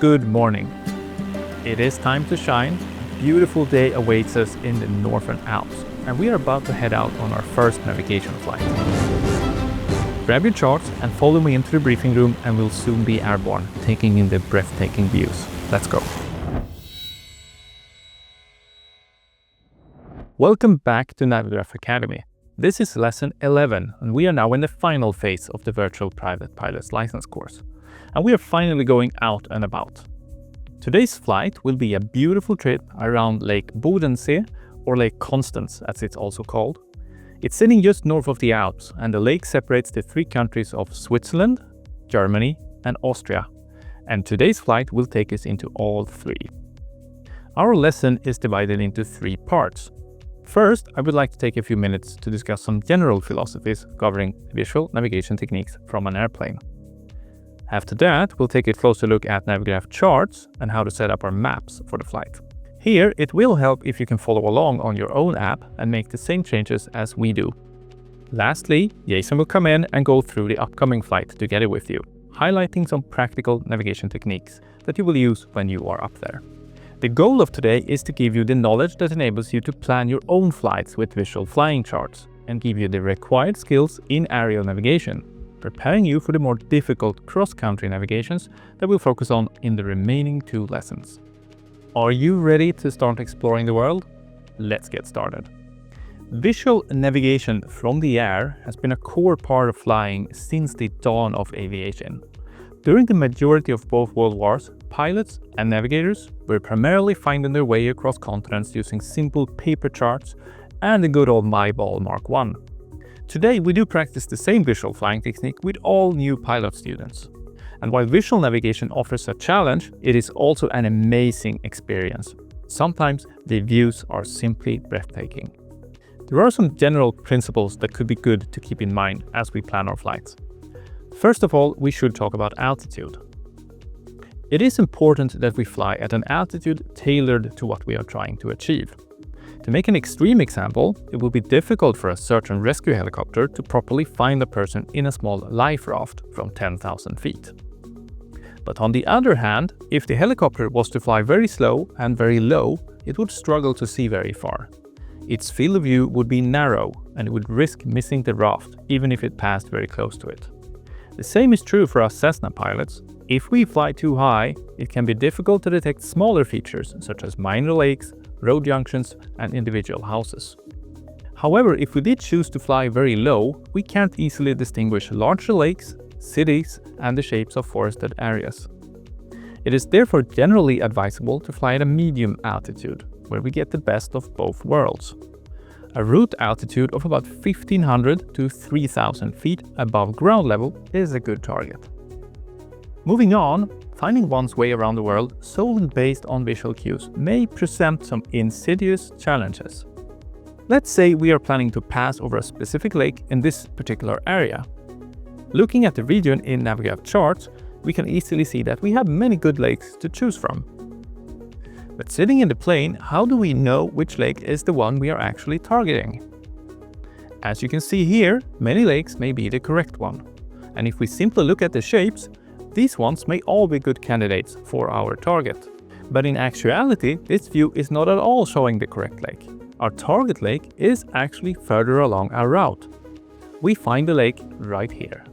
Good morning. It is time to shine. A beautiful day awaits us in the Northern Alps, and we are about to head out on our first navigation flight. Grab your charts and follow me into the briefing room, and we'll soon be airborne, taking in the breathtaking views. Let's go. Welcome back to Navigraph Academy. This is lesson 11, and we are now in the final phase of the virtual private pilot's license course. And we are finally going out and about. Today's flight will be a beautiful trip around Lake Bodensee, or Lake Constance as it's also called. It's sitting just north of the Alps, and the lake separates the three countries of Switzerland, Germany and Austria. And today's flight will take us into all three. Our lesson is divided into three parts. First, I would like to take a few minutes to discuss some general philosophies covering visual navigation techniques from an airplane. After that, we'll take a closer look at Navigraph Charts and how to set up our maps for the flight. Here, it will help if you can follow along on your own app and make the same changes as we do. Lastly, Jason will come in and go through the upcoming flight together with you, highlighting some practical navigation techniques that you will use when you are up there. The goal of today is to give you the knowledge that enables you to plan your own flights with visual flying charts and give you the required skills in aerial navigation, preparing you for the more difficult cross-country navigations that we'll focus on in the remaining two lessons. Are you ready to start exploring the world? Let's get started. Visual navigation from the air has been a core part of flying since the dawn of aviation. During the majority of both world wars, pilots and navigators were primarily finding their way across continents using simple paper charts and the good old MyBall Mark I. Today we do practice the same visual flying technique with all new pilot students. And while visual navigation offers a challenge, it is also an amazing experience. Sometimes the views are simply breathtaking. There are some general principles that could be good to keep in mind as we plan our flights. First of all, we should talk about altitude. It is important that we fly at an altitude tailored to what we are trying to achieve. To make an extreme example, it will be difficult for a search and rescue helicopter to properly find a person in a small life raft from 10,000 feet. But on the other hand, if the helicopter was to fly very slow and very low, it would struggle to see very far. Its field of view would be narrow, and it would risk missing the raft even if it passed very close to it. The same is true for us Cessna pilots. If we fly too high, it can be difficult to detect smaller features such as minor lakes, road junctions and individual houses. However, if we did choose to fly very low, we can't easily distinguish larger lakes, cities and the shapes of forested areas. It is therefore generally advisable to fly at a medium altitude, where we get the best of both worlds. A route altitude of about 1,500 to 3,000 feet above ground level is a good target. Moving on, finding one's way around the world solely based on visual cues may present some insidious challenges. Let's say we are planning to pass over a specific lake in this particular area. Looking at the region in Navigraph Charts, we can easily see that we have many good lakes to choose from. But sitting in the plane, how do we know which lake is the one we are actually targeting? As you can see here, many lakes may be the correct one. And if we simply look at the shapes, these ones may all be good candidates for our target. But in actuality, this view is not at all showing the correct lake. Our target lake is actually further along our route. We find the lake right here.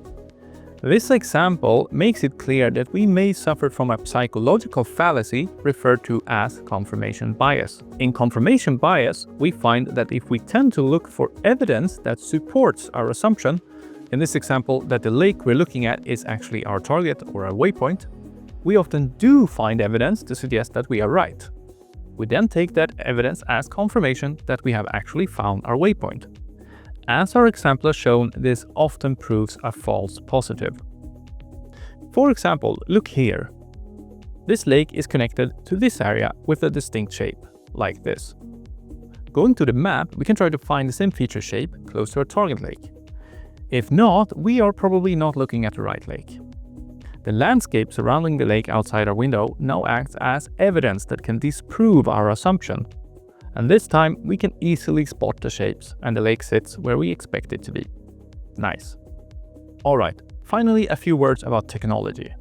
This example makes it clear that we may suffer from a psychological fallacy referred to as confirmation bias. In confirmation bias, we find that if we tend to look for evidence that supports our assumption, in this example that the lake we're looking at is actually our target or our waypoint, we often do find evidence to suggest that we are right. We then take that evidence as confirmation that we have actually found our waypoint. As our example has shown, this often proves a false positive. For example, look here. This lake is connected to this area with a distinct shape, like this. Going to the map, we can try to find the same feature shape close to our target lake. If not, we are probably not looking at the right lake. The landscape surrounding the lake outside our window now acts as evidence that can disprove our assumption. And this time we can easily spot the shapes and the lake sits where we expect it to be. Nice. Alright, finally a few words about technology.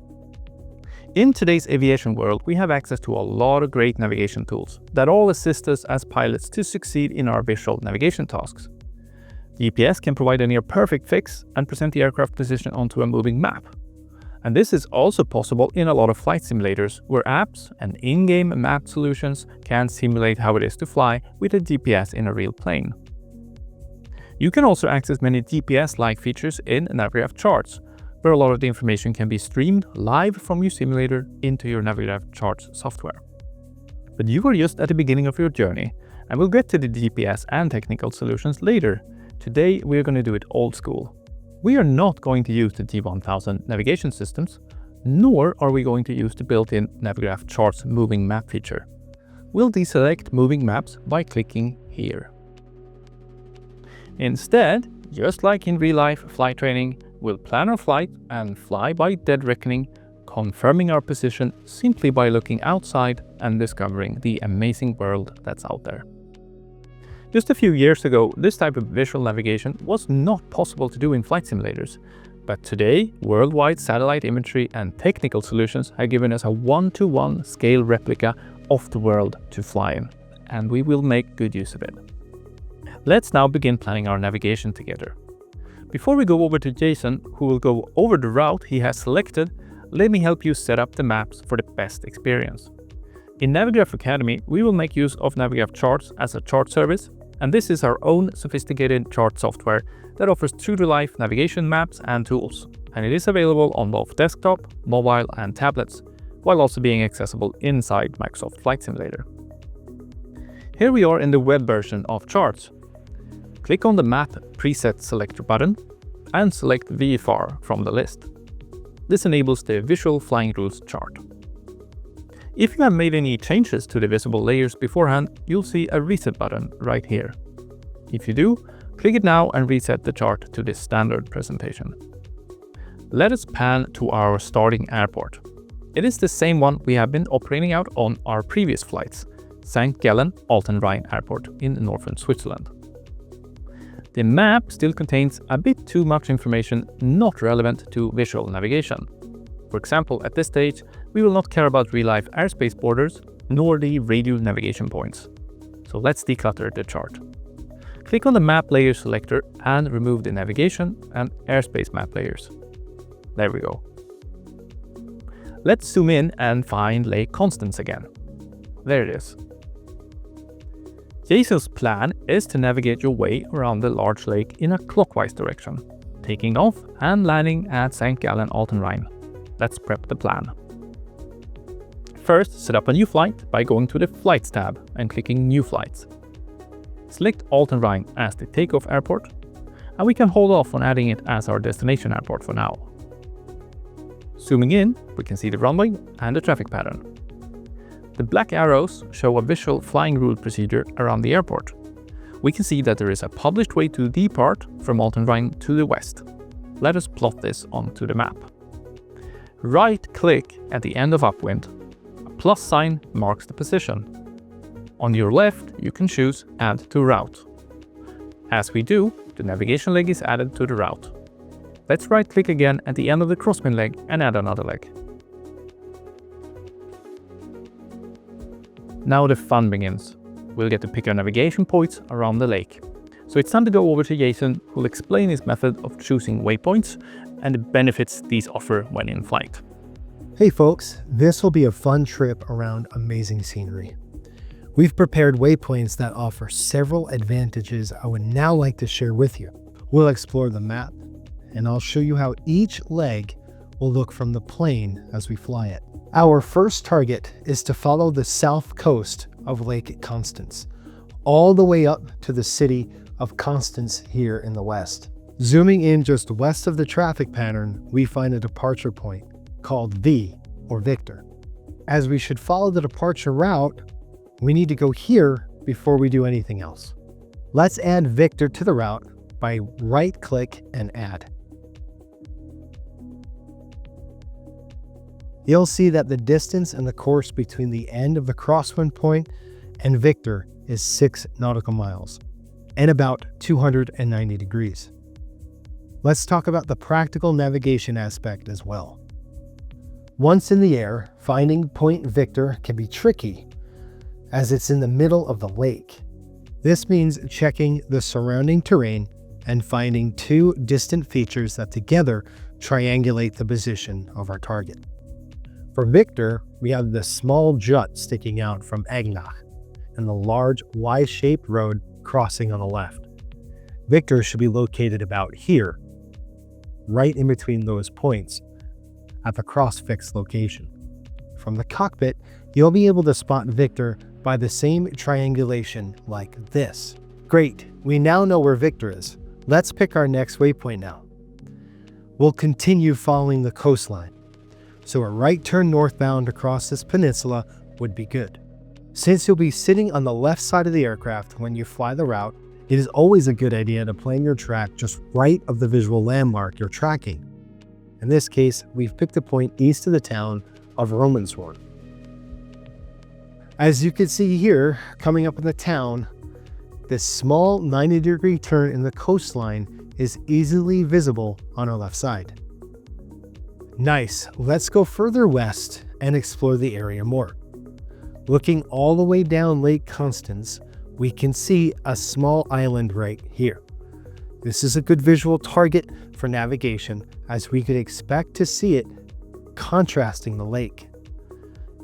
In today's aviation world, we have access to a lot of great navigation tools that all assist us as pilots to succeed in our visual navigation tasks. GPS can provide a near-perfect fix and present the aircraft position onto a moving map. And this is also possible in a lot of flight simulators, where apps and in-game map solutions can simulate how it is to fly with a GPS in a real plane. You can also access many GPS-like features in Navigraph Charts, where a lot of the information can be streamed live from your simulator into your Navigraph Charts software. But you are just at the beginning of your journey, and we'll get to the GPS and technical solutions later. Today we're going to do it old school. We are not going to use the G1000 navigation systems, nor are we going to use the built-in Navigraph Charts moving map feature. We'll deselect moving maps by clicking here. Instead, just like in real-life flight training, we'll plan our flight and fly by dead reckoning, confirming our position simply by looking outside and discovering the amazing world that's out there. Just a few years ago, this type of visual navigation was not possible to do in flight simulators, but today, worldwide satellite imagery and technical solutions have given us a one-to-one scale replica of the world to fly in, and we will make good use of it. Let's now begin planning our navigation together. Before we go over to Jason, who will go over the route he has selected, let me help you set up the maps for the best experience. In Navigraph Academy, we will make use of Navigraph Charts as a chart service, and this is our own sophisticated chart software that offers true-to-life navigation maps and tools, and it is available on both desktop, mobile and tablets, while also being accessible inside Microsoft Flight Simulator. Here we are in the web version of Charts. Click on the Map Preset Selector button and select VFR from the list. This enables the Visual Flying Rules chart. If you have made any changes to the visible layers beforehand, you'll see a reset button right here. If you do, click it now and reset the chart to this standard presentation. Let us pan to our starting airport. It is the same one we have been operating out on our previous flights, St. Gallen Alten Rhein Airport in northern Switzerland. The map still contains a bit too much information not relevant to visual navigation. For example, at this stage, we will not care about real-life airspace borders, nor the radio navigation points. So let's declutter the chart. Click on the Map Layer selector and remove the navigation and airspace map layers. There we go. Let's zoom in and find Lake Constance again. There it is. Jason's plan is to navigate your way around the large lake in a clockwise direction, taking off and landing at St. Gallen Alten Rhein. Let's prep the plan. First, set up a new flight by going to the Flights tab and clicking New Flights. Select Alten Rhein as the takeoff airport, and we can hold off on adding it as our destination airport for now. Zooming in, we can see the runway and the traffic pattern. The black arrows show a visual flying rule procedure around the airport. We can see that there is a published way to depart from Alten Rhein to the west. Let us plot this onto the map. Right-click at the end of upwind. A plus sign marks the position. On your left, you can choose Add to Route. As we do, the navigation leg is added to the route. Let's right-click again at the end of the crosswind leg and add another leg. Now the fun begins. We'll get to pick our navigation points around the lake. So it's time to go over to Jason, who will explain his method of choosing waypoints and the benefits these offer when in flight. Hey folks, this will be a fun trip around amazing scenery. We've prepared waypoints that offer several advantages I would now like to share with you. We'll explore the map, and I'll show you how each leg will look from the plane as we fly it. Our first target is to follow the south coast of Lake Constance, all the way up to the city of Constance here in the west. Zooming in just west of the traffic pattern, we find a departure point called V, or Victor. As we should follow the departure route, we need to go here before we do anything else. Let's add Victor to the route by right-click and add. You'll see that the distance and the course between the end of the crosswind point and Victor is 6 nautical miles and about 290 degrees. Let's talk about the practical navigation aspect as well. Once in the air, finding Point Victor can be tricky as it's in the middle of the lake. This means checking the surrounding terrain and finding two distant features that together triangulate the position of our target. For Victor, we have the small jut sticking out from Egnach and the large Y-shaped road crossing on the left. Victor should be located about here, right in between those points, at the cross-fix location. From the cockpit, you'll be able to spot Victor by the same triangulation like this. Great, we now know where Victor is. Let's pick our next waypoint now. We'll continue following the coastline, so a right turn northbound across this peninsula would be good. Since you'll be sitting on the left side of the aircraft when you fly the route, it is always a good idea to plan your track just right of the visual landmark you're tracking. In this case, we've picked a point east of the town of Ravensburg. As you can see here, coming up in the town, this small 90-degree turn in the coastline is easily visible on our left side. Nice, let's go further west and explore the area more. Looking all the way down Lake Constance, we can see a small island right here. This is a good visual target for navigation, as we could expect to see it contrasting the lake,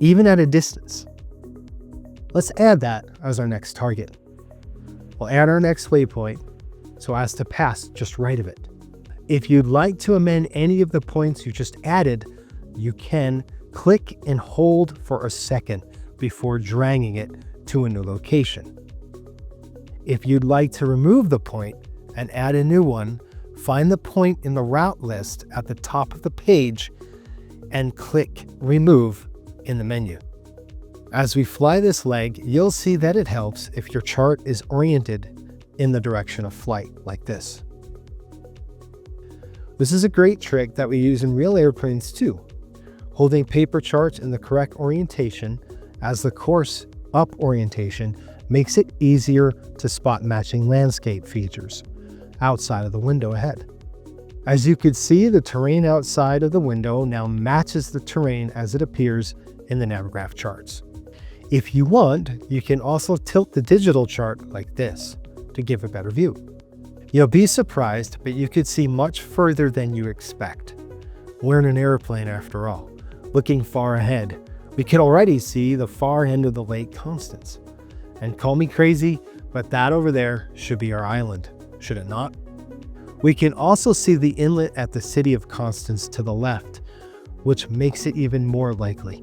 even at a distance. Let's add that as our next target. We'll add our next waypoint so as to pass just right of it. If you'd like to amend any of the points you just added, you can click and hold for a second before dragging it to a new location. If you'd like to remove the point and add a new one, find the point in the route list at the top of the page and click Remove in the menu. As we fly this leg, you'll see that it helps if your chart is oriented in the direction of flight, like this. This is a great trick that we use in real airplanes too. Holding paper charts in the correct orientation as the course up orientation makes it easier to spot matching landscape features outside of the window ahead. As you could see, the terrain outside of the window now matches the terrain as it appears in the Navigraph charts. If you want, you can also tilt the digital chart like this to give a better view. You'll be surprised, but you could see much further than you expect. We're in an airplane after all. Looking far ahead, we can already see the far end of the Lake Constance. And call me crazy, but that over there should be our island, should it not? We can also see the inlet at the city of Constance to the left, which makes it even more likely.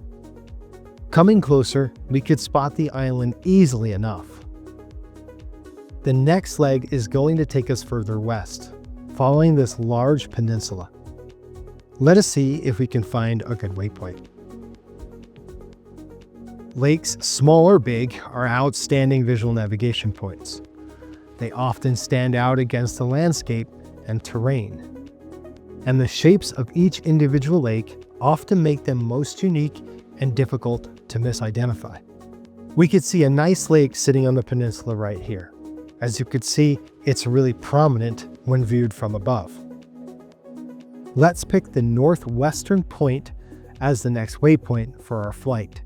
Coming closer, we could spot the island easily enough. The next leg is going to take us further west, following this large peninsula. Let us see if we can find a good waypoint. Lakes, small or big, are outstanding visual navigation points. They often stand out against the landscape and terrain, and the shapes of each individual lake often make them most unique and difficult to misidentify. We could see a nice lake sitting on the peninsula right here. As you could see, it's really prominent when viewed from above. Let's pick the northwestern point as the next waypoint for our flight.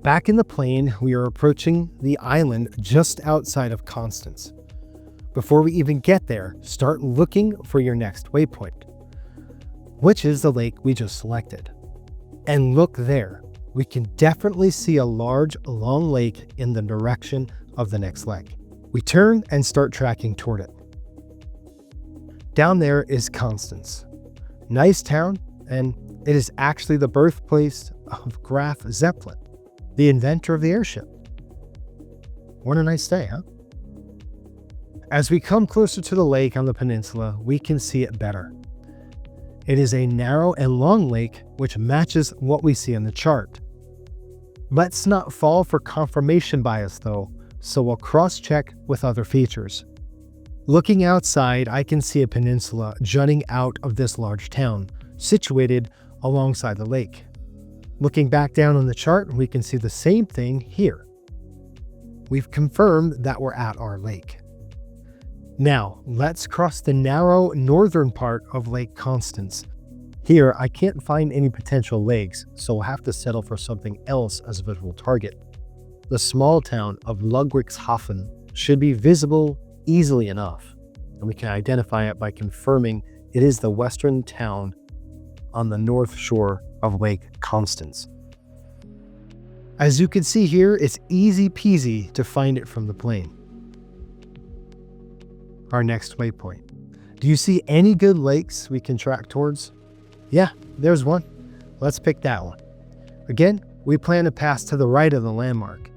Back in the plane, we are approaching the island just outside of Constance. Before we even get there, start looking for your next waypoint, which is the lake we just selected. And look there, we can definitely see a large, long lake in the direction of the next leg. We turn and start tracking toward it. Down there is Constance. Nice town, and it is actually the birthplace of Graf Zeppelin, the inventor of the airship. What a nice day, huh? As we come closer to the lake on the peninsula, we can see it better. It is a narrow and long lake which matches what we see on the chart. Let's not fall for confirmation bias though, so we'll cross-check with other features. Looking outside, I can see a peninsula jutting out of this large town, situated alongside the lake. Looking back down on the chart, we can see the same thing here. We've confirmed that we're at our lake. Now, let's cross the narrow northern part of Lake Constance. Here, I can't find any potential lakes, so we'll have to settle for something else as a visual target. The small town of Ludwigshafen should be visible easily enough, and we can identify it by confirming it is the western town on the north shore of Lake Constance. As you can see here, it's easy peasy to find it from the plane. Our next waypoint. Do you see any good lakes we can track towards? Yeah, there's one. Let's pick that one. Again, we plan to pass to the right of the landmark.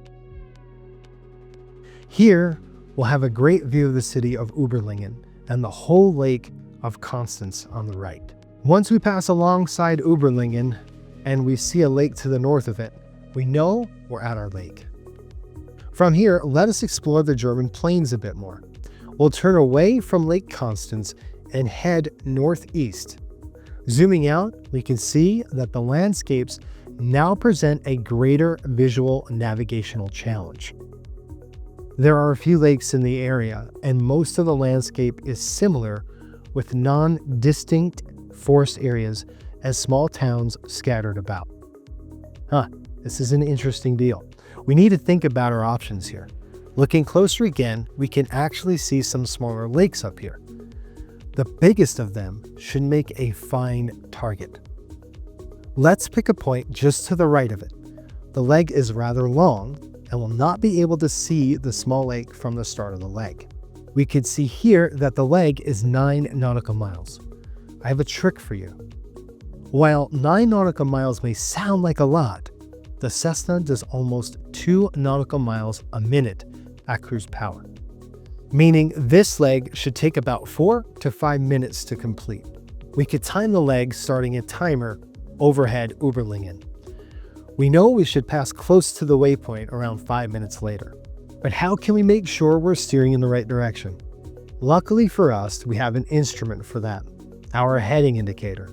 Here, we'll have a great view of the city of Überlingen and the whole lake of Constance on the right. Once we pass alongside Überlingen and we see a lake to the north of it, we know we're at our lake. From here, let us explore the German plains a bit more. We'll turn away from Lake Constance and head northeast. Zooming out, we can see that the landscapes now present a greater visual navigational challenge. There are a few lakes in the area, and most of the landscape is similar with non-distinct forest areas as small towns scattered about. This is an interesting deal. We need to think about our options here. Looking closer again, we can actually see some smaller lakes up here. The biggest of them should make a fine target. Let's pick a point just to the right of it. The leg is rather long and will not be able to see the small lake from the start of the leg. We can see here that the leg is 9 nautical miles. I have a trick for you. While 9 nautical miles may sound like a lot, the Cessna does almost 2 nautical miles a minute at cruise power, meaning this leg should take about 4 to 5 minutes to complete. We could time the leg starting a timer overhead Überlingen. We know we should pass close to the waypoint around 5 minutes later. But how can we make sure we're steering in the right direction? Luckily for us, we have an instrument for that, our heading indicator.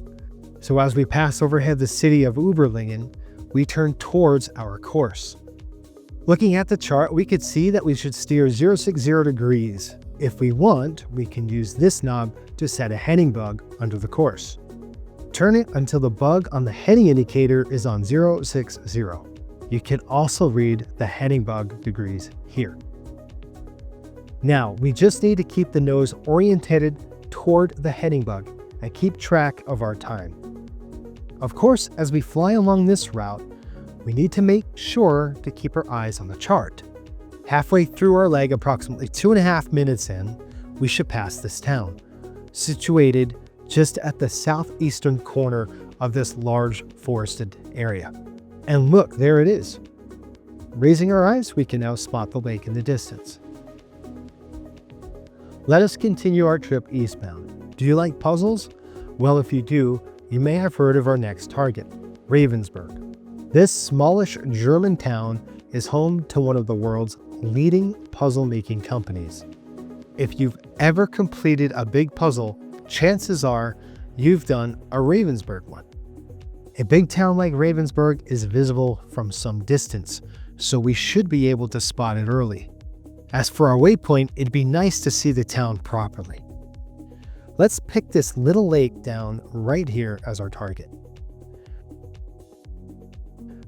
So as we pass overhead the city of Überlingen, we turn towards our course. Looking at the chart, we could see that we should steer 060 degrees. If we want, we can use this knob to set a heading bug under the course. Turn it until the bug on the heading indicator is on 060. You can also read the heading bug degrees here. Now, we just need to keep the nose oriented toward the heading bug and keep track of our time. Of course, as we fly along this route, we need to make sure to keep our eyes on the chart. Halfway through our leg, approximately 2.5 minutes in, we should pass this town, situated just at the southeastern corner of this large forested area. And look, there it is. Raising our eyes, we can now spot the lake in the distance. Let us continue our trip eastbound. Do you like puzzles? Well, if you do, you may have heard of our next target, Ravensburg. This smallish German town is home to one of the world's leading puzzle-making companies. If you've ever completed a big puzzle, chances are you've done a Ravensburg one. A big town like Ravensburg is visible from some distance, so we should be able to spot it early. As for our waypoint, it'd be nice to see the town properly. Let's pick this little lake down right here as our target.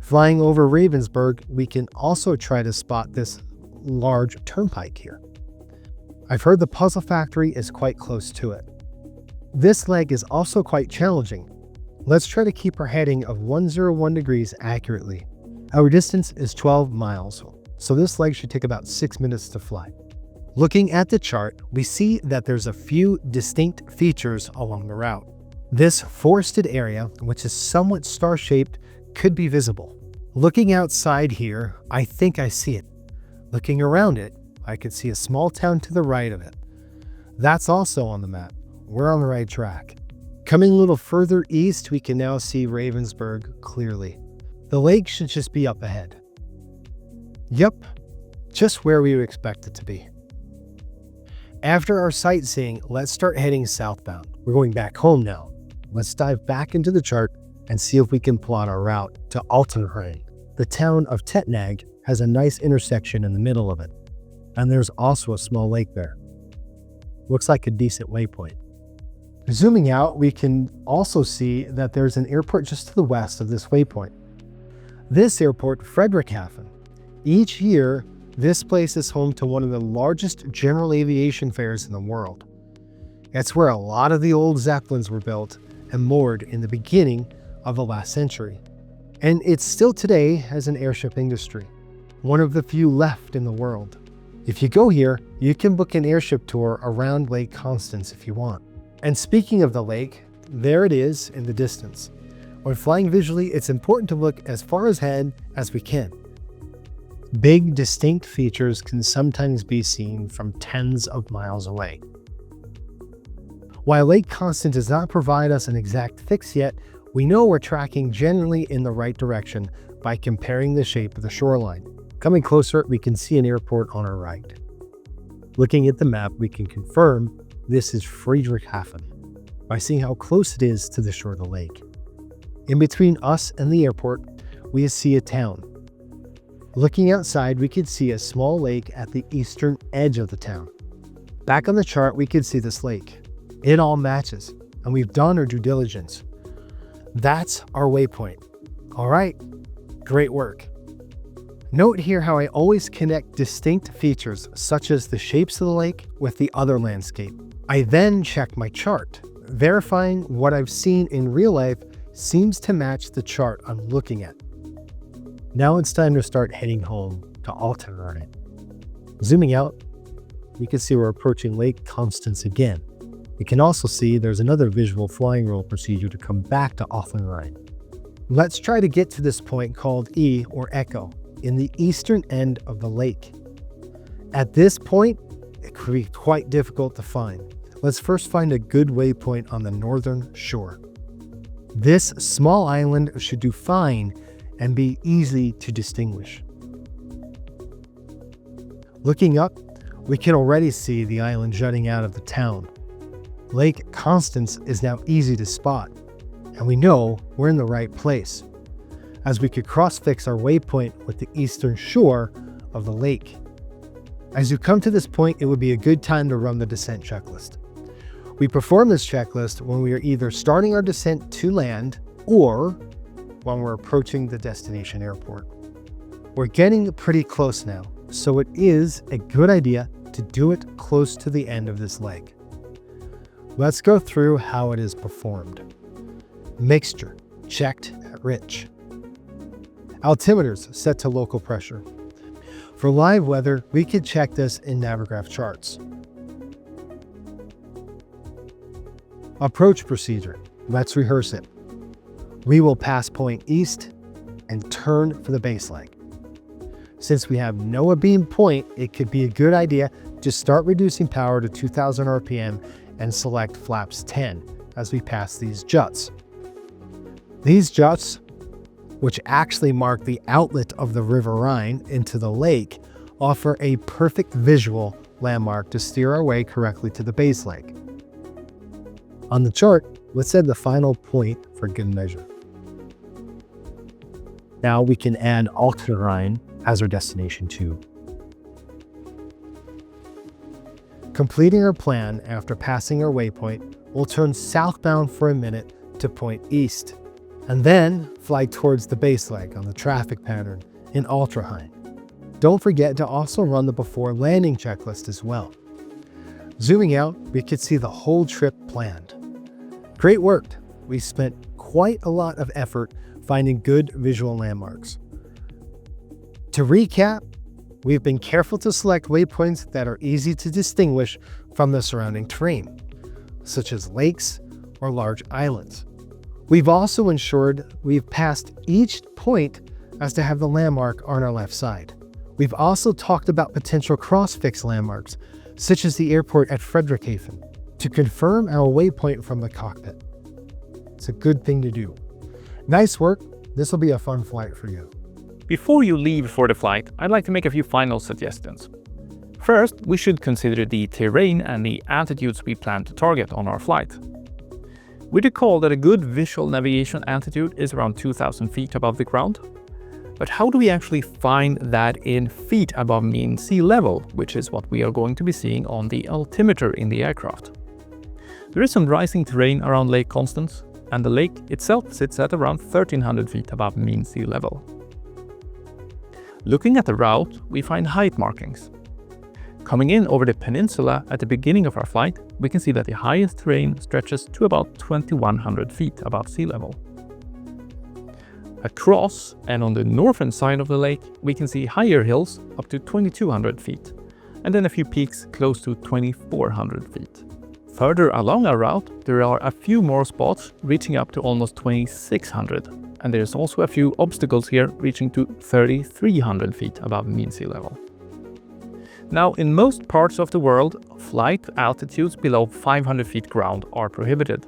Flying over Ravensburg, we can also try to spot this large turnpike here. I've heard the puzzle factory is quite close to it. This leg is also quite challenging. Let's try to keep our heading of 101 degrees accurately. Our distance is 12 miles, so this leg should take about 6 minutes to fly. Looking at the chart, we see that there's a few distinct features along the route. This forested area, which is somewhat star-shaped, could be visible. Looking outside here, I think I see it. Looking around it, I could see a small town to the right of it. That's also on the map. We're on the right track. Coming a little further east, we can now see Ravensburg clearly. The lake should just be up ahead. Yep, just where we would expect it to be. After our sightseeing, let's start heading southbound. We're going back home now. Let's dive back into the chart and see if we can plot our route to Altenrhein. The town of Tettnang has a nice intersection in the middle of it, and there's also a small lake there. Looks like a decent waypoint. Zooming out, we can also see that there's an airport just to the west of this waypoint. This airport, Friedrichshafen. Each year, this place is home to one of the largest general aviation fairs in the world. It's where a lot of the old Zeppelins were built and moored in the beginning of the last century. And it still today has an airship industry, one of the few left in the world. If you go here, you can book an airship tour around Lake Constance if you want. And speaking of the lake, there it is in the distance. When flying visually, it's important to look as far ahead as we can. Big, distinct features can sometimes be seen from tens of miles away. While Lake Constance does not provide us an exact fix yet, we know we're tracking generally in the right direction by comparing the shape of the shoreline. Coming closer, we can see an airport on our right. Looking at the map, we can confirm this is Friedrichshafen by seeing how close it is to the shore of the lake. In between us and the airport, we see a town. Looking outside, we could see a small lake at the eastern edge of the town. Back on the chart, we could see this lake. It all matches, and we've done our due diligence. That's our waypoint. All right, great work. Note here how I always connect distinct features such as the shapes of the lake with the other landscape. I then check my chart, verifying what I've seen in real life seems to match the chart I'm looking at. Now it's time to start heading home to Altenrhein. Zooming out, we can see we're approaching Lake Constance again. We can also see there's another visual flying roll procedure to come back to Altenrhein. Let's try to get to this point called E or Echo in the eastern end of the lake. At this point, it could be quite difficult to find. Let's first find a good waypoint on the northern shore. This small island should do fine and be easy to distinguish. Looking up, we can already see the island jutting out of the town. Lake Constance is now easy to spot, and we know we're in the right place, as we could cross-fix our waypoint with the eastern shore of the lake. As you come to this point, it would be a good time to run the descent checklist. We perform this checklist when we are either starting our descent to land or when we're approaching the destination airport. We're getting pretty close now, so it is a good idea to do it close to the end of this leg. Let's go through how it is performed. Mixture, checked at rich. Altimeters set to local pressure. For live weather, we could check this in Navigraph Charts. Approach procedure. Let's rehearse it. We will pass point east and turn for the base leg. Since we have no abeam point, it could be a good idea to start reducing power to 2000 RPM and select flaps 10 as we pass these juts. These juts, which actually mark the outlet of the River Rhine into the lake, offer a perfect visual landmark to steer our way correctly to the base leg. On the chart, let's set the final point for good measure. Now we can add Altenrhein as our destination too. Completing our plan after passing our waypoint, we'll turn southbound for a minute to point east, and then fly towards the base leg on the traffic pattern in Altenrhein. Don't forget to also run the before landing checklist as well. Zooming out, we could see the whole trip planned. Great work! We spent quite a lot of effort finding good visual landmarks. To recap, we've been careful to select waypoints that are easy to distinguish from the surrounding terrain, such as lakes or large islands. We've also ensured we've passed each point as to have the landmark on our left side. We've also talked about potential cross-fix landmarks, such as the airport at Friedrichshafen, to confirm our waypoint from the cockpit. It's a good thing to do. Nice work. This will be a fun flight for you. Before you leave for the flight, I'd like to make a few final suggestions. First, we should consider the terrain and the altitudes we plan to target on our flight. We recall that a good visual navigation altitude is around 2,000 feet above the ground. But how do we actually find that in feet above mean sea level, which is what we are going to be seeing on the altimeter in the aircraft? There is some rising terrain around Lake Constance, and the lake itself sits at around 1300 feet above mean sea level. Looking at the route, we find height markings. Coming in over the peninsula at the beginning of our flight, we can see that the highest terrain stretches to about 2100 feet above sea level. Across and on the northern side of the lake, we can see higher hills up to 2200 feet, and then a few peaks close to 2400 feet. Further along our route, there are a few more spots reaching up to almost 2600, and there's also a few obstacles here reaching to 3300 feet above mean sea level. Now, in most parts of the world, flight altitudes below 500 feet ground are prohibited,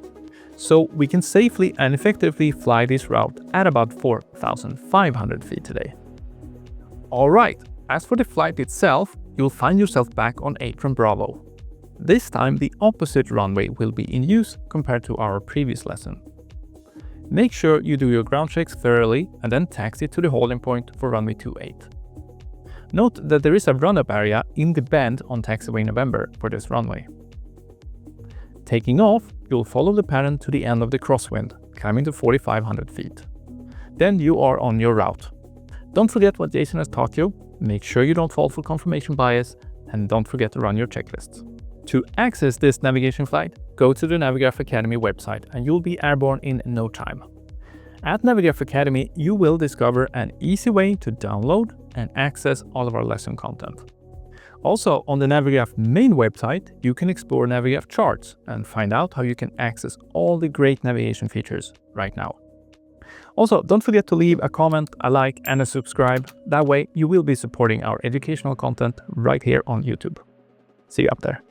so we can safely and effectively fly this route at about 4,500 feet today. Alright, as for the flight itself, you'll find yourself back on Atron Bravo. This time the opposite runway will be in use compared to our previous lesson. Make sure you do your ground checks thoroughly and then taxi to the holding point for runway 28. Note that there is a run-up area in the bend on taxiway November for this runway. Taking off, you'll follow the pattern to the end of the crosswind, climbing to 4,500 feet. Then you are on your route. Don't forget what Jason has taught you, make sure you don't fall for confirmation bias, and don't forget to run your checklists. To access this navigation flight, go to the Navigraph Academy website and you'll be airborne in no time. At Navigraph Academy, you will discover an easy way to download and access all of our lesson content. Also, on the Navigraph main website, you can explore Navigraph Charts and find out how you can access all the great navigation features right now. Also, don't forget to leave a comment, a like, and a subscribe. That way, you will be supporting our educational content right here on YouTube. See you up there.